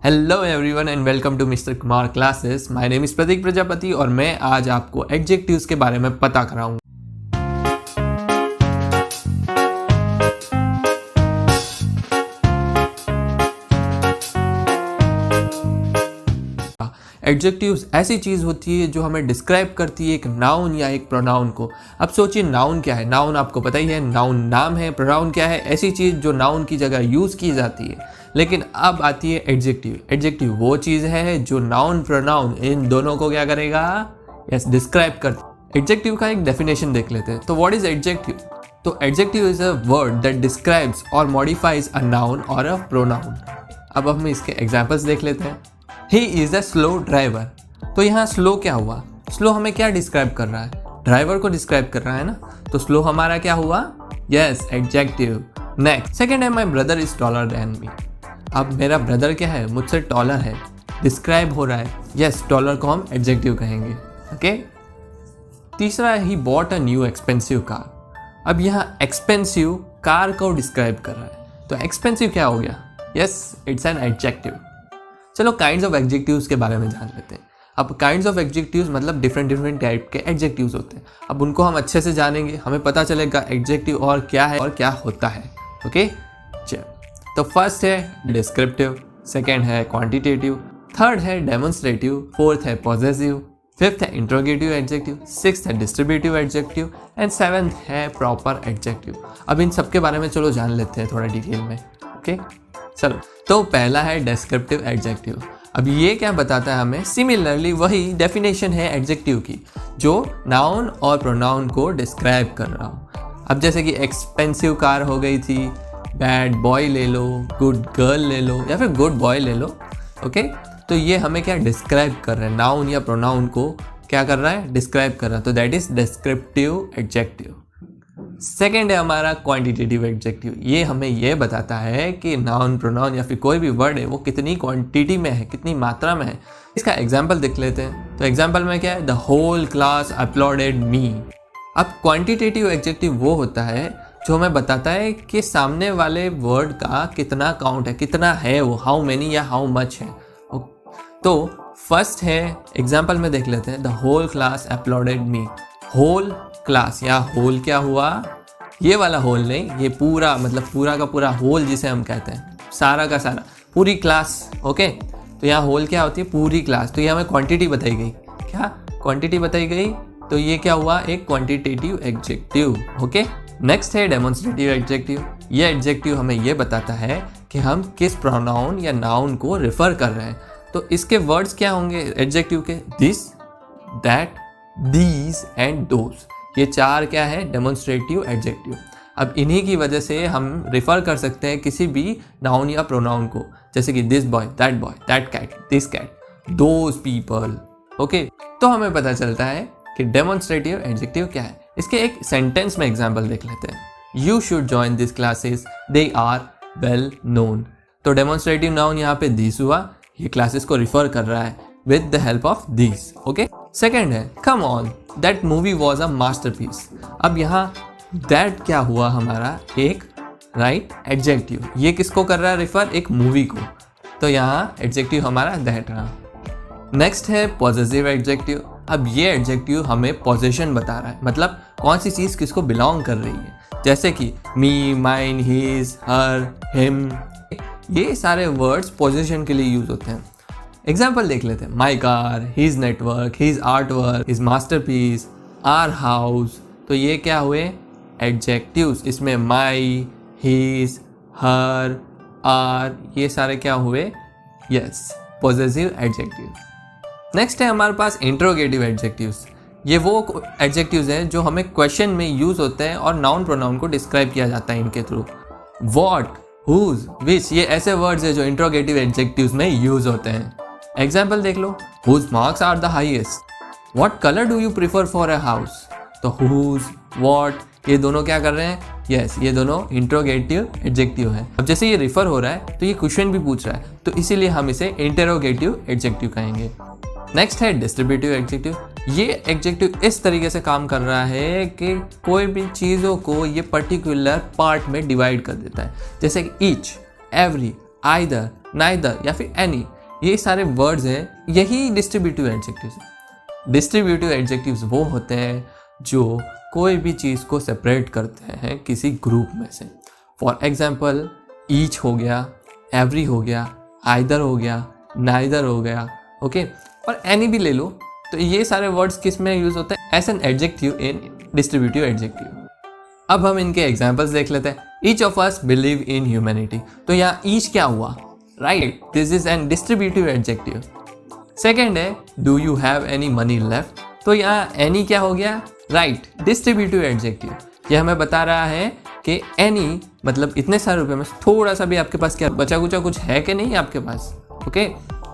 Hello everyone and welcome to mister Kumar classes. My name is Prateek Prajapati और मैं आज आपको एडजेक्टिव्स के बारे में पता कराऊंगा। एडजेक्टिव्स ऐसी चीज़ होती है जो हमें डिस्क्राइब करती है एक नाउन या एक प्रोनाउन को। अब सोचिए नाउन क्या है। नाउन आपको पता ही है, नाउन नाम है। प्रोनाउन क्या है? ऐसी चीज़ जो नाउन की जगह यूज़ की जाती है। लेकिन अब आती है एडजेक्टिव। एडजेक्टिव वो चीज़ है जो नाउन प्रोनाउन इन दोनों को क्या करेगा? यस, डिस्क्राइब कर। एडजेक्टिव का एक डेफिनेशन देख लेते हैं। तो व्हाट इज एडजेक्टिव? तो adjective is a word that describes और मॉडिफाइज अ नाउन और अ प्रोनाउन। अब हम इसके एग्जाम्पल्स देख लेते हैं। He is a slow driver. तो यहाँ स्लो क्या हुआ? स्लो हमें क्या डिस्क्राइब कर रहा है? ड्राइवर को डिस्क्राइब कर रहा है ना। तो स्लो हमारा क्या हुआ? Yes, adjective. नेक्स्ट, सेकेंड है my brother is taller than me. अब मेरा ब्रदर क्या है? मुझसे टॉलर है, डिस्क्राइब हो रहा है। यस, टॉलर को हम एडजेक्टिव कहेंगे। ओके। तीसरा, he bought a new expensive car. अब यहाँ एक्सपेंसिव कार को डिस्क्राइब कर रहा है। तो एक्सपेंसिव क्या हो गया? Yes, it's an adjective. चलो काइंड्स ऑफ एडजेक्टिव्स के बारे में जान लेते हैं। अब काइंड्स ऑफ एडजेक्टिव्स मतलब डिफरेंट टाइप के एडजेक्टिव्स होते हैं। अब उनको हम अच्छे से जानेंगे, हमें पता चलेगा एडजेक्टिव और क्या है और क्या होता है। ओके, चलो। तो फर्स्ट है डिस्क्रिप्टिव, सेकंड है क्वांटिटेटिव, थर्ड है डेमोन्स्ट्रेटिव, फोर्थ है पॉजेसिव, फिफ्थ है इंट्रोगेटिव एडजेक्टिव, सिक्स्थ है डिस्ट्रीब्यूटिव एडजेक्टिव एंड सेवेंथ है प्रॉपर एडजेक्टिव। अब इन सब के बारे में चलो जान लेते हैं थोड़ा डिटेल में। ओके, चलो। तो पहला है डिस्क्रिप्टिव एडजेक्टिव। अब ये क्या बताता है हमें? सिमिलरली वही डेफिनेशन है एडजेक्टिव की, जो नाउन और प्रोनाउन को डिस्क्राइब कर रहा हूँ। अब जैसे कि एक्सपेंसिव कार हो गई थी, बैड बॉय ले लो, गुड गर्ल ले लो या फिर गुड बॉय ले लो। ओके, तो ये हमें क्या डिस्क्राइब कर रहा है? नाउन या प्रोनाउन को क्या कर रहा है? डिस्क्राइब कर रहा है। तो that is descriptive adjective. Second है हमारा क्वांटिटेटिव एडजेक्टिव। ये हमें ये बताता है कि नाउन प्रोनाउन या फिर कोई भी वर्ड है वो कितनी क्वांटिटी में है, कितनी मात्रा में है। इसका एग्जाम्पल देख लेते हैं। तो एग्जाम्पल में क्या है? द होल क्लास अपलॉडेड मी। अब क्वांटिटेटिव एडजेक्टिव वो होता है जो हमें बताता है कि सामने वाले वर्ड का कितना काउंट है, कितना है वो, हाउ मेनी या हाउ मच है। तो फर्स्ट है एग्जाम्पल में देख लेते हैं, the whole class applauded me. Whole class या होल क्या हुआ? ये वाला होल नहीं, ये पूरा मतलब पूरा का पूरा होल जिसे हम कहते हैं, सारा का सारा, पूरी क्लास। ओके, तो यहाँ होल क्या होती है? पूरी क्लास। तो ये हमें क्वांटिटी बताई गई। क्या क्वांटिटी बताई गई? तो ये क्या हुआ? एक क्वांटिटेटिव एडजेक्टिव। ओके। नेक्स्ट है डेमोन्स्ट्रेटिव एडजेक्टिव। ये एडजेक्टिव हमें ये बताता है कि हम किस प्रोनाउन या नाउन को रेफर कर रहे हैं। तो इसके वर्ड्स क्या होंगे एडजेक्टिव के? This, that, these and those. ये चार क्या है? Demonstrative adjective. अब इन्हीं की वजह से हम रेफर कर सकते हैं किसी भी नाउन या प्रोनाउन को, जैसे कि this boy, that cat, this cat, those people. Okay, तो हमें पता चलता है कि डेमोन्स्ट्रेटिव एडजेक्टिव क्या है। इसके एक सेंटेंस में एग्जाम्पल देख लेते हैं। You should join this classes, they are well known. तो डेमोन्स्ट्रेटिव नाउन यहाँ पे दिस हुआ, ये क्लासेस को रिफर कर रहा है with the help of this. Okay. Second है come on, that movie was a masterpiece. अब यहाँ दैट क्या हुआ हमारा? एक राइट एडजेक्टिव। ये किसको कर रहा है रिफर? एक मूवी को। तो यहाँ एडजेक्टिव हमारा दैट रहा। नेक्स्ट है पॉजेसिव एडजेक्टिव। अब ये एडजेक्टिव हमें पोजेशन बता रहा है, मतलब कौन सी चीज़ किसको बिलोंग कर रही है, जैसे कि मी, माइन, हिज, हर, हिम। ये सारे वर्ड्स पोजीशन के लिए यूज होते हैं। एग्जाम्पल देख लेते हैं। My car, his network, his art work, his masterpiece, our house. तो ये क्या हुए? एडजेक्टिव्स। इसमें माई, हिज, हर, आर, ये सारे क्या हुए? Yes, possessive adjective. नेक्स्ट है हमारे पास इंट्रोगेटिव एडजेक्टिव्स। ये वो एडजेक्टिव्स हैं जो हमें क्वेश्चन में यूज होते हैं और नाउन प्रोनाउन को डिस्क्राइब किया जाता है इनके थ्रू। व्हाट, हुज, विच, ये ऐसे वर्ड्स हैं जो इंट्रोगेटिव एडजेक्टिव्स में यूज होते हैं। एग्जाम्पल देख लो। Whose marks are the highest. What colour do you prefer for a house. तो हुज, व्हाट, ये दोनों क्या कर रहे हैं? यस, ये दोनों इंट्रोगेटिव एडजेक्टिव है। अब जैसे ये रिफर हो रहा है तो ये क्वेश्चन भी पूछ रहा है, तो इसीलिए हम इसे इंटेरोगेटिव एडजेक्टिव कहेंगे। नेक्स्ट है डिस्ट्रीब्यूटिव एडजेक्टिव। ये एडजेक्टिव इस तरीके से काम कर रहा है कि कोई भी चीज़ों को ये पर्टिकुलर पार्ट में डिवाइड कर देता है, जैसे कि ईच, एवरी, आइदर, नाइदर या फिर एनी, ये सारे वर्ड्स हैं, यही डिस्ट्रीब्यूटिव एडजेक्टिव्स हैं। डिस्ट्रीब्यूटिव एडजेक्टिव्स वो होते हैं जो कोई भी चीज़ को सेपरेट करते हैं किसी ग्रुप में से। फॉर एग्जाम्पल ईच हो गया, एवरी हो गया, आइदर हो गया, नाइदर हो गया, ओके, और एनी भी ले लो। तो ये सारे वर्ड्स किस में यूज होते हैं? As an adjective in distributive adjective. अब हम इनके एग्जाम्पल्स देख लेते हैं। Each of us believe in humanity, तो यहाँ ईच क्या हुआ? Right, this is an distributive adjective. Second है do you have any money left, तो यहाँ एनी क्या हो गया? Right, distributive adjective. ये हमें बता रहा है कि एनी मतलब इतने सारे रुपए में थोड़ा सा भी आपके पास क्या बचा कुचा कुछ है कि नहीं आपके पास, ओके,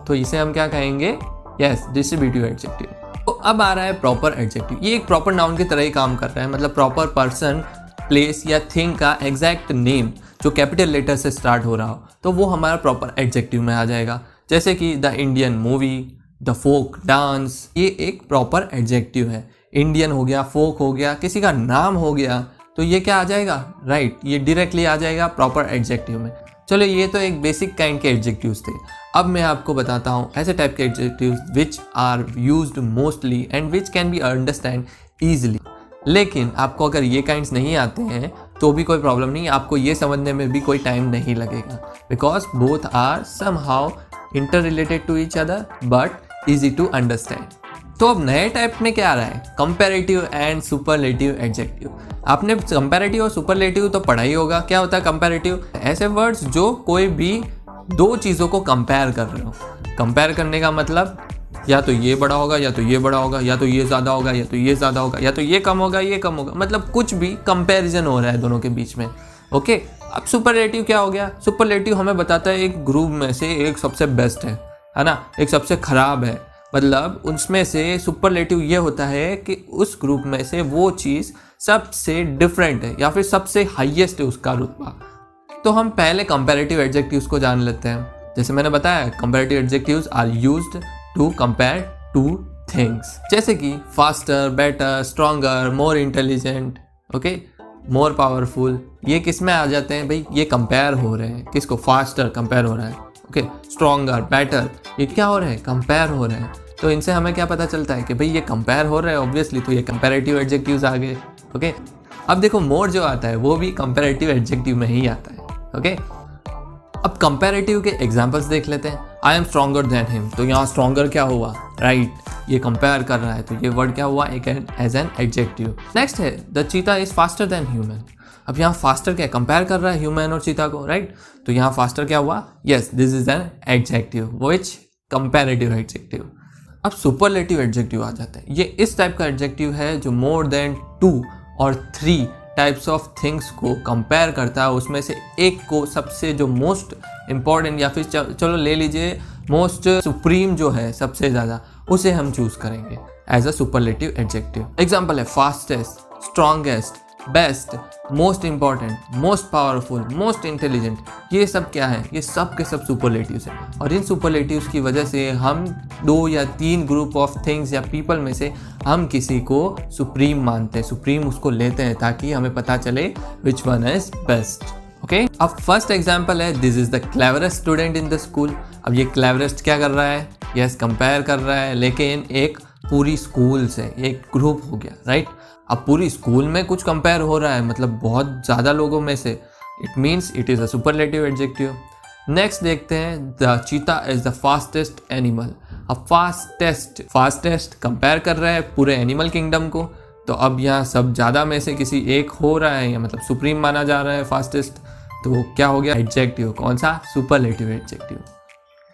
तो इसे हम क्या कहेंगे? Yes, distributive adjective. तो अब आ रहा है प्रॉपर एडजेक्टिव। ये एक प्रॉपर नाउन की तरह ही काम कर रहा है, मतलब प्रॉपर पर्सन, प्लेस या थिंग का एग्जैक्ट नेम जो कैपिटल लेटर से स्टार्ट हो रहा हो, तो वो हमारा प्रॉपर एडजेक्टिव में आ जाएगा। जैसे कि the Indian movie, the folk dance, ये एक प्रॉपर एडजेक्टिव है। इंडियन हो गया, फोक हो गया, किसी का नाम हो गया, तो ये क्या आ जाएगा? राइट, ये डायरेक्टली आ जाएगा प्रॉपर एडजेक्टिव में। चलो, ये तो एक बेसिक काइंड के एडजेक्टिव्स थे। अब मैं आपको बताता हूँ ऐसे टाइप के adjectives which are used mostly and which can be understand easily. लेकिन आपको अगर ये काइंड्स नहीं आते हैं तो भी कोई प्रॉब्लम नहीं, आपको ये समझने में भी कोई टाइम नहीं लगेगा, because both are somehow inter related to each other but easy to understand. तो अब नए टाइप में क्या आ रहा है? Comparative and superlative adjective. आपने कंपैरेटिव और सुपरलेटिव तो पढ़ा ही होगा। क्या होता है कंपैरेटिव? ऐसे वर्ड्स जो कोई भी दो चीज़ों को कंपेयर कर रहे हो। कंपेयर करने का मतलब या तो ये बड़ा होगा या तो ये बड़ा होगा, या तो ये ज़्यादा होगा या तो ये ज़्यादा होगा, या तो ये कम होगा ये कम होगा, मतलब कुछ भी कंपैरिजन हो रहा है दोनों के बीच में, ओके। अब सुपरलेटिव क्या हो गया? सुपरलेटिव हमें बताता है एक ग्रुप में से एक सबसे बेस्ट है ना, एक सबसे खराब है। मतलब उसमें से सुपरलेटिव ये होता है कि उस ग्रुप में से वो चीज़ सबसे डिफरेंट है या फिर सबसे हाईएस्ट है उसका रुतबा। तो हम पहले कंपैरेटिव एडजेक्टिव्स को जान लेते हैं। जैसे मैंने बताया, comparative adjectives are used to compare two things, जैसे कि faster, better, stronger, more intelligent, okay, more powerful. ये किस में आ जाते हैं भाई? ये कंपेयर हो रहे हैं। किसको? फास्टर कंपेयर हो रहा है, ओके, स्ट्रॉन्गर, बेटर, ये क्या हो रहे हैं? कंपेयर हो रहे हैं। तो इनसे हमें क्या पता चलता है कि भाई ये कंपेयर हो रहे हैं, ऑब्वियसली, तो ये कंपैरेटिव एडजेक्टिव्स आ गए, ओके। अब देखो, मोर जो आता है वो भी कंपैरेटिव एडजेक्टिव में ही आता है, ओके। अब कंपैरेटिव के एग्जांपल्स देख लेते हैं। I am stronger than him, तो यहाँ स्ट्रॉन्गर क्या हुआ? राइट, ये कंपेयर कर रहा है, तो ये वर्ड क्या हुआ? एक एज एन एडजेक्टिव। नेक्स्ट है द चीता इज फास्टर देन ह्यूमन। अब यहाँ फास्टर क्या कंपेयर कर रहा है ह्यूमन और चीता को, राइट, तो यहाँ फास्टर क्या हुआ? Yes, this is an adjective which comparative adjective. अब सुपरलेटिव एडजेक्टिव आ जाता है। ये इस टाइप का एडजेक्टिव है जो मोर देन 2 और 3 टाइप्स ऑफ थिंग्स को कंपेयर करता है, उसमें से एक को सबसे जो मोस्ट इम्पॉर्टेंट या फिर चलो ले लीजिए मोस्ट सुप्रीम जो है सबसे ज़्यादा, उसे हम चूज करेंगे as a superlative adjective. Example है fastest, strongest, best, most important, most powerful, most intelligent. ये सब क्या है? ये सब के सब सुपरलेटिव्स हैं, और इन सुपरलेटिव्स की वजह से हम 2 या 3 ग्रुप ऑफ थिंग्स या पीपल में से हम किसी को सुप्रीम मानते हैं, सुप्रीम उसको लेते हैं ताकि हमें पता चले which one is best, okay. अब फर्स्ट एग्जाम्पल है this is the cleverest student in the school. अब ये क्लेवरेस्ट क्या कर रहा है? यस, कंपेयर कर रहा है, लेकिन एक पूरी स्कूल से, एक ग्रुप हो गया, राइट। अब पूरी स्कूल में कुछ कंपेयर हो रहा है, मतलब बहुत ज़्यादा लोगों में से, it means it is a superlative adjective. Next देखते हैं द चीता इज द फास्टेस्ट एनिमल। अब फास्टेस्ट कंपेयर कर रहा है पूरे एनिमल किंगडम को, तो अब यहाँ सब ज़्यादा में से किसी एक हो रहा है, या मतलब सुप्रीम माना जा रहा है फास्टेस्ट, तो क्या हो गया? एडजेक्टिव। कौन सा? Superlative adjective.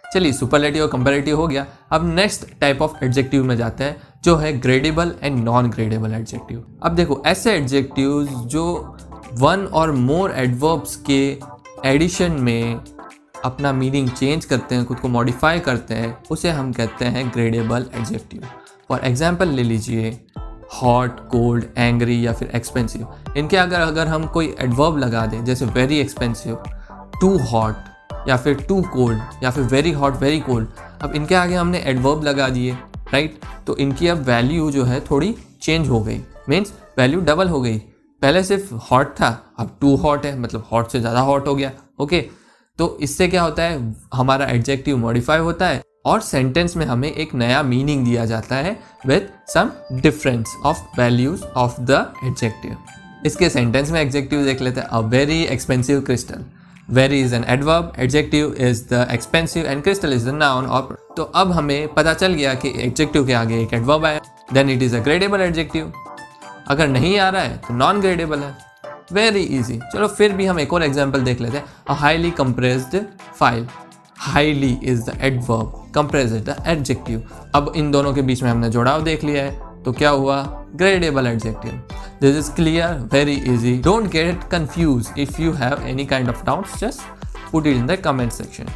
चलिए, सुपरलेटिव और कंपैरेटिव हो गया। अब नेक्स्ट टाइप ऑफ एडजेक्टिव में जाते हैं जो है gradable and non gradable adjective. अब देखो, ऐसे एडजेक्टिव्स जो 1 और मोर एडवर्ब्स के एडिशन में अपना मीनिंग चेंज करते हैं, खुद को मॉडिफाई करते हैं, उसे हम कहते हैं ग्रेडेबल एडजेक्टिव। फॉर एग्जाम्पल ले लीजिए हॉट, कोल्ड, एंग्री या फिर एक्सपेंसिव। इनके अगर हम कोई एडवर्ब लगा दें, जैसे वेरी एक्सपेंसिव, टू हॉट, या फिर टू कोल्ड, या फिर वेरी हॉट, वेरी कोल्ड, अब इनके आगे हमने एडवर्ब लगा दिए, राइट, तो इनकी अब वैल्यू जो है थोड़ी चेंज हो गई, मीन्स वैल्यू डबल हो गई। पहले सिर्फ हॉट था, अब टू हॉट है, मतलब हॉट से ज़्यादा हॉट हो गया, ओके। तो इससे क्या होता है, हमारा एडजेक्टिव मॉडिफाई होता है और सेंटेंस में हमें एक नया मीनिंग दिया जाता है with some difference of values of the adjective. इसके सेंटेंस में एडजेक्टिव देख लेते हैं। A very expensive crystal, very is an adverb, adjective is the expensive and crystal is the noun. और तो अब हमें पता चल गया कि एडजेक्टिव के आगे एक एडवर्ब आया, then it is a gradable adjective. अगर नहीं आ रहा है तो नॉन ग्रेडेबल है। Very easy. चलो फिर भी हम एक और एग्जाम्पल देख लेते हैं। A highly compressed file, highly is the adverb, compressed is the adjective. अब इन दोनों के बीच में हमने जुड़ाव देख लिया है, तो क्या हुआ, gradable adjective. This is clear, very easy. Don't get confuse. If you have any kind of doubts just put it in the comment section.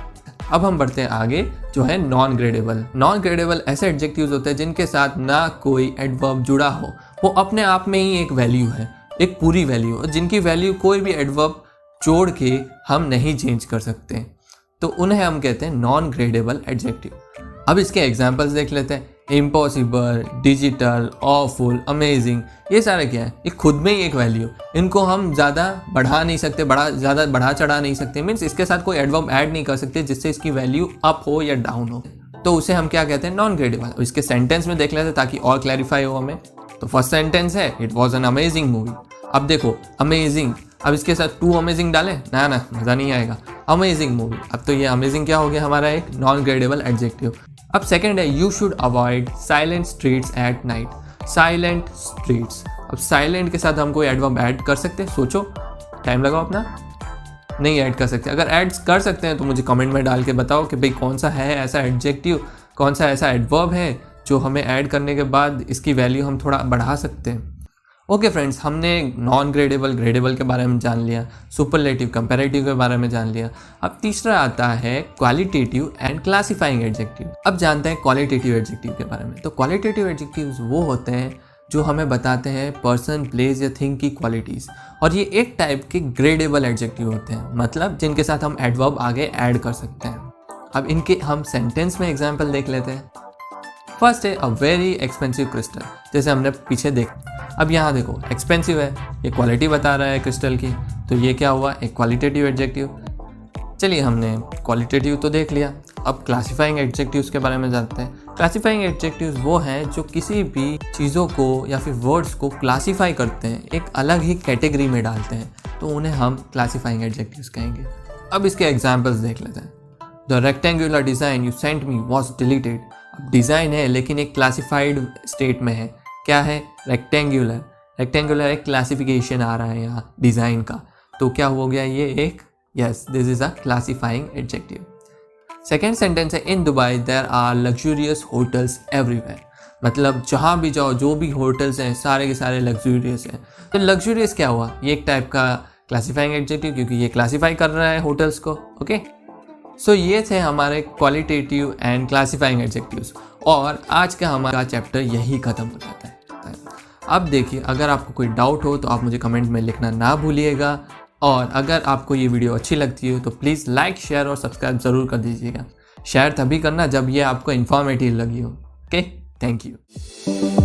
अब हम बढ़ते हैं आगे, जो है नॉन ग्रेडेबल। नॉन ग्रेडेबल ऐसे एडजेक्टिव्स होते हैं जिनके साथ ना कोई एडवर्ब जुड़ा हो, वो अपने आप में ही एक वैल्यू है, एक पूरी वैल्यू, जिनकी वैल्यू कोई भी एडवर्ब जोड़ के हम नहीं चेंज कर सकते, तो उन्हें हम कहते हैं नॉन ग्रेडेबल एडजेक्टिव। अब इसके एग्जांपल्स देख लेते हैं। इम्पॉसिबल, डिजिटल, ऑफुल, अमेजिंग, ये सारे क्या है, ये खुद में ही एक वैल्यू, इनको हम ज़्यादा बढ़ा नहीं सकते, ज़्यादा बढ़ा चढ़ा नहीं सकते, मीन्स इसके साथ कोई एडवर्ब ऐड नहीं कर सकते जिससे इसकी वैल्यू अप हो या डाउन हो, तो उसे हम क्या कहते हैं, नॉन ग्रेडेबल। इसके सेंटेंस में देख लेते हैं ताकि और क्लैरिफाई हो हमें। तो फर्स्ट सेंटेंस है, it was an amazing movie. अब देखो अमेजिंग, अब इसके साथ टू अमेजिंग डालें ना मज़ा नहीं आएगा। अमेजिंग मूवी, अब तो ये अमेजिंग क्या हो गया, हमारा एक नॉन ग्रेडेबल एडजेक्टिव। अब सेकंड है, you should avoid silent streets at night. Silent streets, अब साइलेंट के साथ हम कोई एडवर्ब ऐड कर सकते हैं, सोचो, टाइम लगाओ अपना, नहीं ऐड कर सकते। अगर ऐड कर सकते हैं तो मुझे कमेंट में डाल के बताओ कि भाई कौन सा है ऐसा एडजेक्टिव, कौन सा ऐसा एडवर्ब है जो हमें ऐड करने के बाद इसकी वैल्यू हम थोड़ा बढ़ा सकते हैं। ओके फ्रेंड्स, हमने नॉन ग्रेडेबल, ग्रेडेबल के बारे में जान लिया, सुपरलेटिव, कंपैरेटिव के बारे में जान लिया। अब तीसरा आता है क्वालिटेटिव एंड क्लासिफाइंग एडजेक्टिव। अब जानते हैं क्वालिटेटिव एडजेक्टिव के बारे में। तो क्वालिटेटिव एडजेक्टिव्स वो होते हैं जो हमें बताते हैं पर्सन, प्लेस या थिंग की क्वालिटीज़, और ये एक टाइप के ग्रेडेबल एडजेक्टिव होते हैं, मतलब जिनके साथ हम एडवर्ब आगे ऐड कर सकते हैं। अब इनके हम सेंटेंस में एग्जाम्पल देख लेते हैं। फर्स्ट है अ वेरी एक्सपेंसिव क्रिस्टल, जैसे हमने पीछे देखा। अब यहाँ देखो एक्सपेंसिव है, ये क्वालिटी बता रहा है क्रिस्टल की, तो ये क्या हुआ, एक क्वालिटेटिव एडजेक्टिव। चलिए हमने क्वालिटेटिव तो देख लिया, अब क्लासिफाइंग एडजेक्टिव्स के बारे में जानते हैं। क्लासिफाइंग एडजेक्टिव्स वो हैं जो किसी भी चीज़ों को या फिर वर्ड्स को क्लासीफाई करते हैं, एक अलग ही कैटेगरी में डालते हैं, तो उन्हें हम क्लासिफाइंग एडजेक्टिव्स कहेंगे। अब इसके एग्जाम्पल्स देख लेते हैं। The rectangular design you sent me was deleted. अब डिज़ाइन है लेकिन एक क्लासिफाइड स्टेट में है, क्या है, रेक्टेंगुलर। रेक्टेंगुलर एक क्लासिफिकेशन आ रहा है यहाँ डिज़ाइन का, तो क्या हो गया ये एक, yes this is a classifying adjective. Second sentence है, in Dubai there are luxurious hotels everywhere. मतलब जहाँ भी जाओ, जो भी होटल्स हैं सारे के सारे लग्जूरियस हैं। तो लग्जूरियस क्या हुआ, ये एक टाइप का क्लासिफाइंग एडजेक्टिव, क्योंकि ये क्लासीफाई कर रहा है होटल्स को। ओके, सो ये थे हमारे क्वालिटेटिव एंड क्लासिफाइंग एडजेक्टिव्स, और आज का हमारा चैप्टर यही ख़त्म हो जाता है। अब देखिए, अगर आपको कोई डाउट हो तो आप मुझे कमेंट में लिखना ना भूलिएगा, और अगर आपको ये वीडियो अच्छी लगती हो तो प्लीज़ लाइक, शेयर और सब्सक्राइब ज़रूर कर दीजिएगा। शेयर तभी करना जब ये आपको इन्फॉर्मेटिव लगी हो। Okay, thank you.